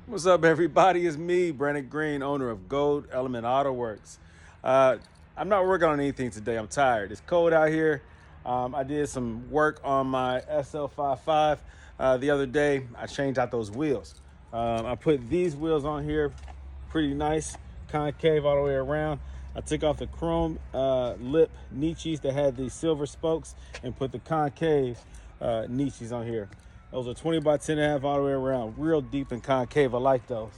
What's up, everybody? It's me, Brandon Green, owner of Goldelementautoworks. I'm not working on anything today. I'm tired. It's cold out here. I did some work on my SL55 the other day. I changed out those wheels. I put these wheels on here, pretty nice, concave all the way around. I took off the chrome lip niches that had the silver spokes and put the concave niches on here. Those are 20 by 10 and a half all the way around, real deep and concave. I like those.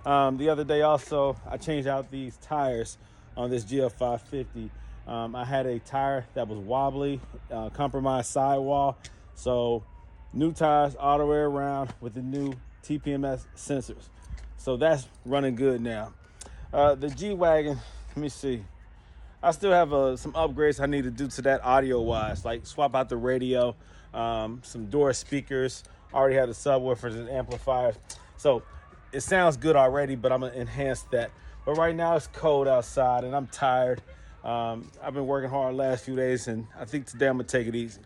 The other day also, I changed out these tires on this GL550. I had a tire that was wobbly, compromised sidewall. So new tires all the way around with the new TPMS sensors. So that's running good now. The G-Wagon, let me see. I still have some upgrades I need to do to that audio-wise, like swap out the radio, some door speakers. I already have the subwoofers and amplifiers. So it sounds good already, but I'm going to enhance that. But right now it's cold outside and I'm tired. I've been working hard the last few days, and I think today I'm going to take it easy.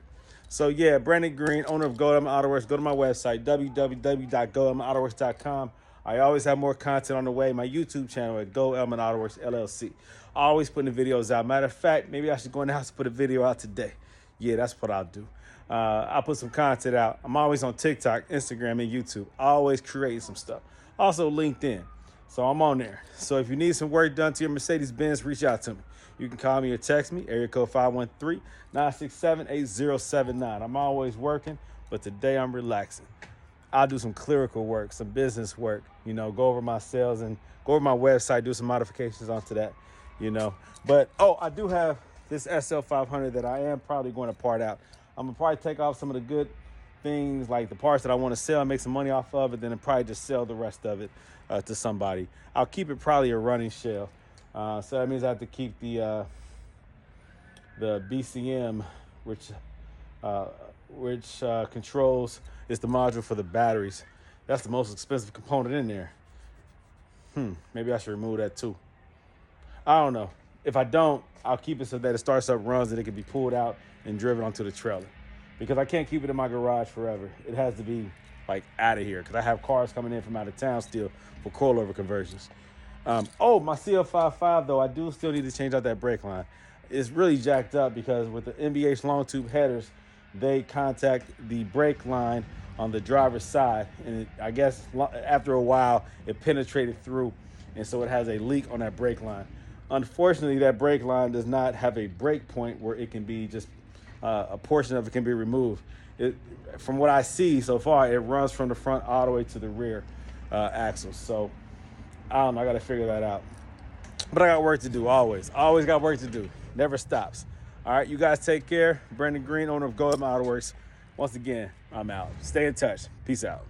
So yeah, Brandon Green, owner of Goldelementautoworks. Go to my website, www.goldelementautoworks.com. I always have more content on the way. My YouTube channel at Goldelementautoworks LLC. Always putting the videos out. Matter of fact, maybe I should go in the house and put a video out today. Yeah, that's what I'll do. I'll put some content out. I'm always on TikTok, Instagram, and YouTube. Always creating some stuff. Also LinkedIn. So I'm on there. So if you need some work done to your Mercedes-Benz, reach out to me. You can call me or text me, area code 513-967-8079. I'm always working, but today I'm relaxing. I'll do some clerical work, some business work, go over my sales and go over my website, do some modifications onto that, But, I do have this SL500 that I am probably going to part out. I'm going to probably take off some of the good things, like the parts that I want to sell and make some money off of it, then I'll probably just sell the rest of it to somebody. I'll keep it probably a running shell. So that means I have to keep the BCM, which controls is the module for the batteries. That's the most expensive component in there. Maybe I should remove that too. I don't know. If I don't, I'll keep it so that it starts up, runs, and it can be pulled out and driven onto the trailer. Because I can't keep it in my garage forever. It has to be like out of here, because I have cars coming in from out of town still for coilover conversions. My CL55 though, I do still need to change out that brake line. It's really jacked up because with the NBH long tube headers, they contact the brake line on the driver's side, and I guess after a while it penetrated through, and so it has a leak on that brake line. Unfortunately, that brake line does not have a brake point where it can be just a portion of it can be removed. From what I see so far, it runs from the front all the way to the rear axles. So I don't know. I got to figure that out. But I got work to do. Always got work to do. Never stops. All right, you guys take care. Brandon Green, owner of Goldelementautoworks. Once again, I'm out. Stay in touch. Peace out.